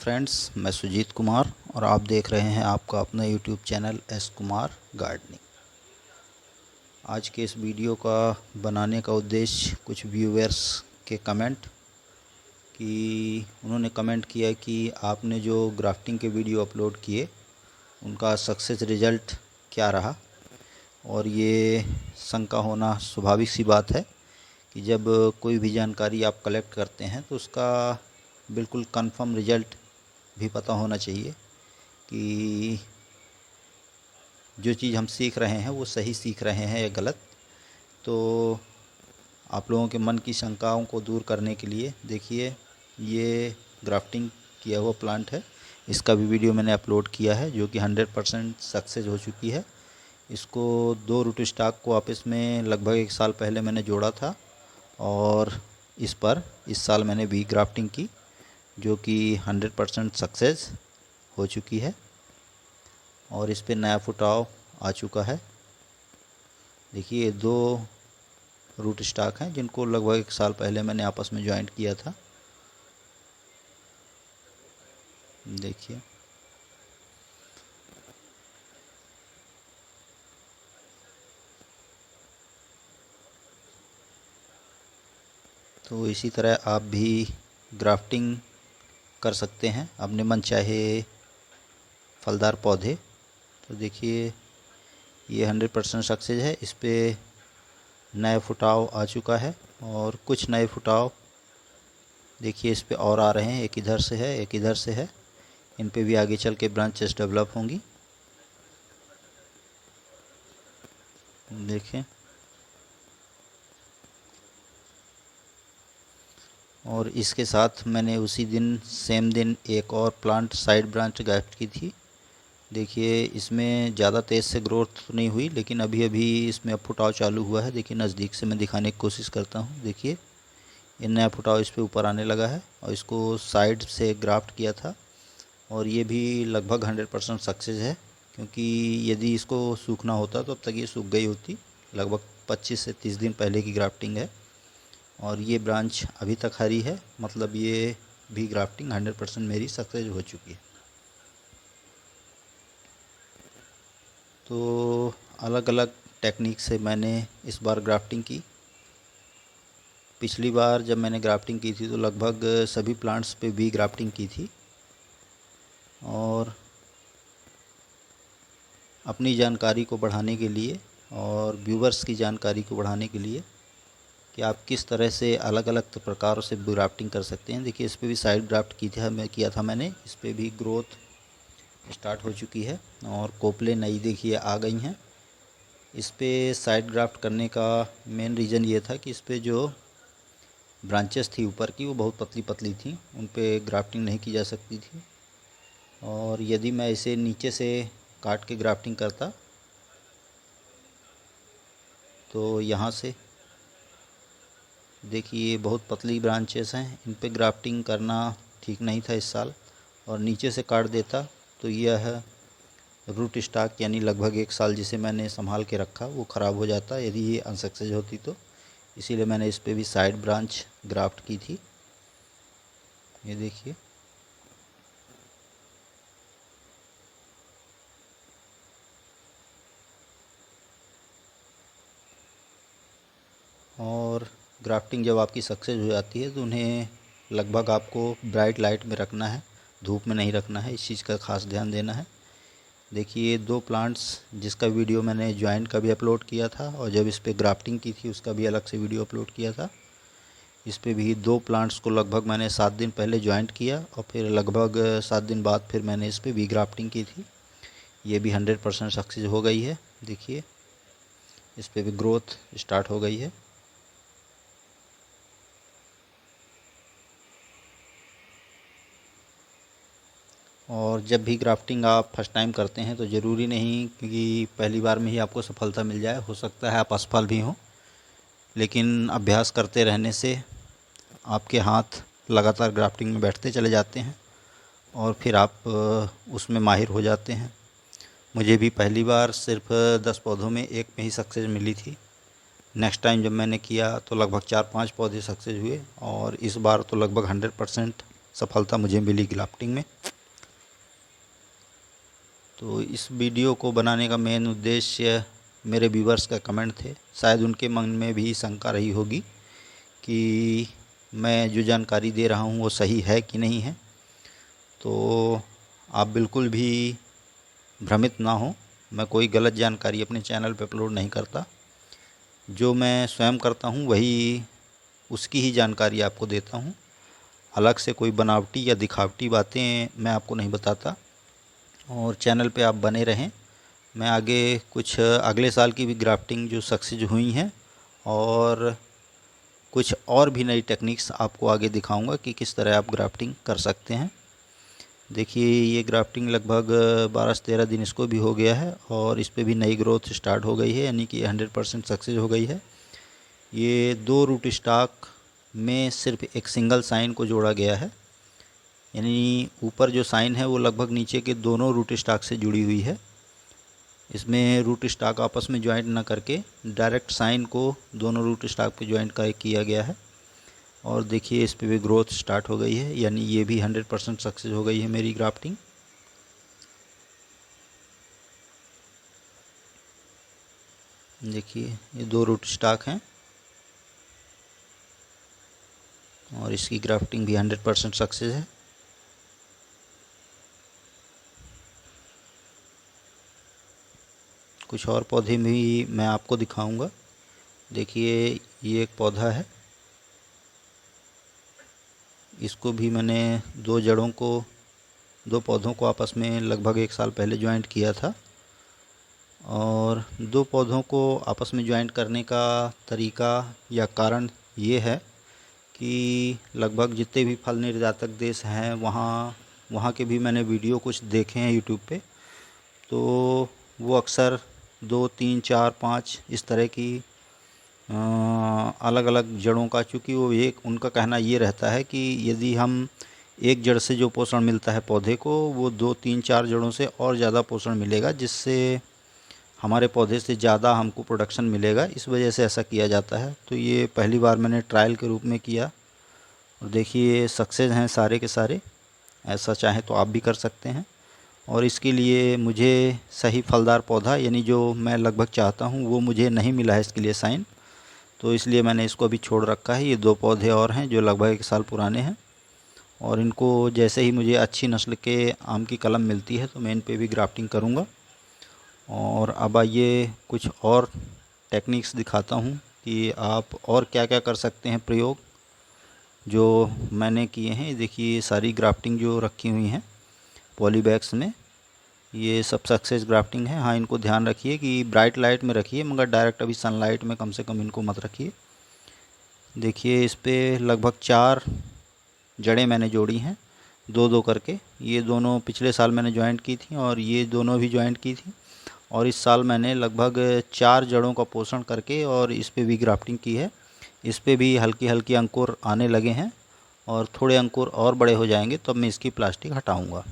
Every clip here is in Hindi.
फ्रेंड्स, मैं सुजीत कुमार और आप देख रहे हैं आपका अपना YouTube channel S Kumar gardening. आज के इस वीडियो का बनाने का उद्देश्य कुछ व्यूअर्स के कमेंट कि उन्होंने कमेंट किया कि आपने जो ग्राफ्टिंग के वीडियो अपलोड किए उनका सक्सेस रिज़ल्ट क्या रहा। और ये शंका होना स्वाभाविक सी बात है कि जब कोई भी जानकारी आप कलेक्ट करते हैं तो उसका बिल्कुल कंफर्म रिज़ल्ट भी पता होना चाहिए कि जो चीज़ हम सीख रहे हैं वो सही सीख रहे हैं या गलत। तो आप लोगों के मन की शंकाओं को दूर करने के लिए देखिए, ये ग्राफ्टिंग किया हुआ प्लांट है। इसका भी वीडियो मैंने अपलोड किया है जो कि 100% सक्सेस हो चुकी है। इसको 2 रूट स्टॉक को आपस में लगभग 1 साल पहले मैंने जोड़ा था और इस साल मैंने वी ग्राफ्टिंग की जो कि 100% सक्सेस हो चुकी है और इस पे नया फुटाव आ चुका है। देखिए, 2 रूट स्टॉक हैं जिनको लगभग 1 साल पहले मैंने आपस में ज्वाइंट किया था। देखिए, तो इसी तरह आप भी ग्राफ्टिंग कर सकते हैं अपने मन चाहे फलदार पौधे। तो देखिए, ये 100% सक्सेस है। इस पे नए फुटाव आ चुका है और कुछ नए फुटाव देखिए इस पे और आ रहे हैं। एक इधर से है, एक इधर से है। इन पे भी आगे चल के ब्रांचेस डेवलप होंगी। देखें, और इसके साथ मैंने उसी दिन सेम दिन एक और प्लांट साइड ब्रांच ग्राफ्ट की थी। देखिए, इसमें ज़्यादा तेज़ से ग्रोथ तो नहीं हुई लेकिन अभी अभी इसमें अब फुटाव चालू हुआ है। देखिए, नज़दीक से मैं दिखाने की कोशिश करता हूँ। देखिए, ये नया फुटाव इस पे ऊपर आने लगा है और इसको साइड से ग्राफ्ट किया था और ये भी लगभग 100% सक्सेस है, क्योंकि यदि इसको सूखना होता तो अब तक ये सूख गई होती। लगभग 25 से 30 दिन पहले की ग्राफ्टिंग है और ये ब्रांच अभी तक हरी है, मतलब ये भी ग्राफ्टिंग 100% मेरी सक्सेस हो चुकी है। तो अलग अलग टेक्निक से मैंने इस बार ग्राफ्टिंग की। पिछली बार जब मैंने ग्राफ्टिंग की थी तो लगभग सभी प्लांट्स पे भी ग्राफ्टिंग की थी। और अपनी जानकारी को बढ़ाने के लिए और व्यूवर्स की जानकारी को बढ़ाने के लिए कि आप किस तरह से अलग अलग प्रकार से ग्राफ्टिंग कर सकते हैं। देखिए, इस पे भी साइड ग्राफ्ट किया था मैंने। इस पे भी ग्रोथ स्टार्ट हो चुकी है और कोपले नई देखिए आ गई हैं। इस पे साइड ग्राफ्ट करने का मेन रीज़न ये था कि इस पे जो ब्रांचेस थी ऊपर की वो बहुत पतली पतली थी, उन पे ग्राफ्टिंग नहीं की जा सकती थी। और यदि मैं इसे नीचे से काट के ग्राफ्टिंग करता तो यहाँ से देखिए बहुत पतली ब्रांचेस हैं, इन पे ग्राफ्टिंग करना ठीक नहीं था इस साल। और नीचे से काट देता तो यह रूट स्टॉक यानी लगभग 1 साल जिसे मैंने संभाल के रखा वो ख़राब हो जाता यदि ये अनसक्सेस होती तो। इसीलिए मैंने इस पे भी साइड ब्रांच ग्राफ्ट की थी। ये देखिए, और ग्राफ्टिंग जब आपकी सक्सेस हो जाती है तो उन्हें लगभग आपको ब्राइट लाइट में रखना है, धूप में नहीं रखना है। इस चीज़ का खास ध्यान देना है। देखिए, 2 प्लांट्स जिसका वीडियो मैंने ज्वाइंट का भी अपलोड किया था और जब इस पे ग्राफ्टिंग की थी उसका भी अलग से वीडियो अपलोड किया था। इस पे भी 2 प्लांट्स को लगभग मैंने 7 दिन पहले ज्वाइंट किया और फिर लगभग 7 दिन बाद फिर मैंने इस पे भी ग्राफ्टिंग की थी। ये भी 100% सक्सेस हो गई है। देखिए, इस पे भी ग्रोथ स्टार्ट हो गई है। और जब भी ग्राफ्टिंग आप फर्स्ट टाइम करते हैं तो ज़रूरी नहीं कि पहली बार में ही आपको सफलता मिल जाए। हो सकता है आप असफल भी हों, लेकिन अभ्यास करते रहने से आपके हाथ लगातार ग्राफ्टिंग में बैठते चले जाते हैं और फिर आप उसमें माहिर हो जाते हैं। मुझे भी पहली बार सिर्फ 10 पौधों में एक में ही सक्सेस मिली थी। नेक्स्ट टाइम जब मैंने किया तो लगभग 4-5 पौधे सक्सेस हुए और इस बार तो लगभग 100% सफलता मुझे मिली ग्राफ्टिंग में। तो इस वीडियो को बनाने का मेन उद्देश्य मेरे व्यूवर्स का कमेंट थे। शायद उनके मन में भी शंका रही होगी कि मैं जो जानकारी दे रहा हूँ वो सही है कि नहीं है। तो आप बिल्कुल भी भ्रमित ना हो, मैं कोई गलत जानकारी अपने चैनल पर अपलोड नहीं करता। जो मैं स्वयं करता हूँ वही उसकी ही जानकारी आपको देता हूँ। अलग से कोई बनावटी या दिखावटी बातें मैं आपको नहीं बताता। और चैनल पे आप बने रहें। मैं आगे कुछ अगले साल की भी ग्राफ्टिंग जो सक्सेस हुई हैं और कुछ और भी नई टेक्निक्स आपको आगे दिखाऊंगा कि किस तरह आप ग्राफ्टिंग कर सकते हैं। देखिए ये ग्राफ्टिंग लगभग 12 से 13 दिन इसको भी हो गया है और इस पर भी नई ग्रोथ स्टार्ट हो गई है, यानी कि 100% सक्सेस हो गई है। ये 2 रूट स्टॉक में सिर्फ एक सिंगल साइन को जोड़ा गया है, यानी ऊपर जो साइन है वो लगभग नीचे के दोनों रूट स्टॉक से जुड़ी हुई है। इसमें रूट स्टॉक आपस में ज्वाइंट ना करके डायरेक्ट साइन को दोनों रूट स्टॉक पे ज्वाइंट किया गया है। और देखिए इस पे भी ग्रोथ स्टार्ट हो गई है, यानी ये भी 100% सक्सेस हो गई है मेरी ग्राफ्टिंग। देखिए ये 2 रूट स्टॉक हैं और इसकी ग्राफ्टिंग भी 100% सक्सेस है। कुछ और पौधे भी मैं आपको दिखाऊंगा। देखिए ये एक पौधा है, इसको भी मैंने 2 पौधों को आपस में लगभग 1 साल पहले ज्वाइंट किया था। और 2 पौधों को आपस में ज्वाइंट करने का तरीका या कारण ये है कि लगभग जितने भी फल निर्यातक देश हैं वहाँ के भी मैंने वीडियो कुछ देखे हैं यूट्यूब पे। तो वो अक्सर 2, 3, 4, 5 इस तरह की अलग अलग जड़ों का, चूँकि वो एक उनका कहना ये रहता है कि यदि हम एक जड़ से जो पोषण मिलता है पौधे को वो 2, 3, 4 जड़ों से और ज़्यादा पोषण मिलेगा, जिससे हमारे पौधे से ज़्यादा हमको प्रोडक्शन मिलेगा। इस वजह से ऐसा किया जाता है। तो ये पहली बार मैंने ट्रायल के रूप में किया और देखिए सक्सेस हैं सारे के सारे। ऐसा चाहे तो आप भी कर सकते हैं। और इसके लिए मुझे सही फलदार पौधा, यानी जो मैं लगभग चाहता हूँ वो मुझे नहीं मिला है इसके लिए साइन, तो इसलिए मैंने इसको अभी छोड़ रखा है। ये 2 पौधे और हैं जो लगभग 1 साल पुराने हैं और इनको जैसे ही मुझे अच्छी नस्ल के आम की कलम मिलती है तो मैं इन पे भी ग्राफ्टिंग करूँगा। और अब आइए कुछ और टेक्निक्स दिखाता हूँ कि आप और क्या क्या कर सकते हैं प्रयोग जो मैंने किए हैं। देखिए सारी ग्राफ्टिंग जो रखी हुई हैं पॉली बैग्स में, ये सब सक्सेस ग्राफ्टिंग है। हाँ, इनको ध्यान रखिए कि ब्राइट लाइट में रखिए, मगर डायरेक्ट अभी सनलाइट में कम से कम इनको मत रखिए। देखिए इस पे लगभग 4 जड़ें मैंने जोड़ी हैं 2-2 करके। ये दोनों पिछले साल मैंने ज्वाइंट की थी और ये दोनों भी ज्वाइंट की थी। और इस साल मैंने लगभग 4 जड़ों का पोषण करके और इस पे भी ग्राफ्टिंग की है। इस पे भी हल्की हल्की अंकुर आने लगे हैं और थोड़े अंकुर और बड़े हो जाएंगे तब मैं इसकी प्लास्टिक हटाऊँगा।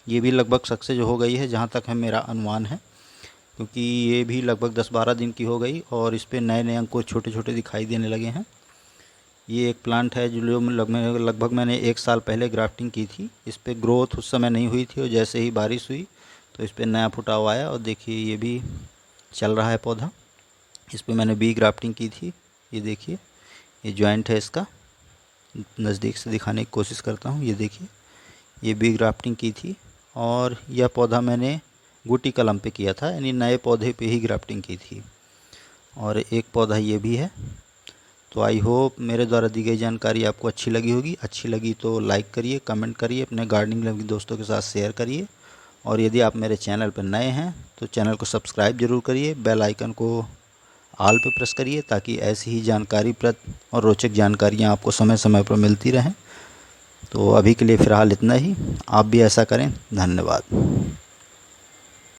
ये भी लगभग सक्सेस हो गई है जहाँ तक है मेरा अनुमान है, क्योंकि ये भी लगभग 10-12 दिन की हो गई और इस पे नए नए अंकुर छोटे छोटे दिखाई देने लगे हैं। ये एक प्लांट है जो लगभग मैंने 1 साल पहले ग्राफ्टिंग की थी। इस पे ग्रोथ उस समय नहीं हुई थी और जैसे ही बारिश हुई तो इस पे नया फुटाव आया और देखिए ये भी चल रहा है पौधा। इस पे मैंने बी ग्राफ्टिंग की थी। ये देखिए ये जॉइंट है, इसका नज़दीक से दिखाने की कोशिश करता हूँ। ये देखिए ये बी ग्राफ्टिंग की थी और यह पौधा मैंने गुटी कलम पे किया था, यानी नए पौधे पे ही ग्राफ्टिंग की थी। और एक पौधा ये भी है। तो आई होप मेरे द्वारा दी गई जानकारी आपको अच्छी लगी होगी। अच्छी लगी तो लाइक करिए, कमेंट करिए, अपने गार्डनिंग लव के दोस्तों के साथ शेयर करिए। और यदि आप मेरे चैनल पर नए हैं तो चैनल को सब्सक्राइब ज़रूर करिए, बेल आइकन को ऑल पे प्रेस करिए ताकि ऐसी ही जानकारीप्रद और रोचक जानकारियाँ आपको समय समय पर मिलती रहें। तो अभी के लिए फ़िलहाल इतना ही। आप भी ऐसा करें। धन्यवाद।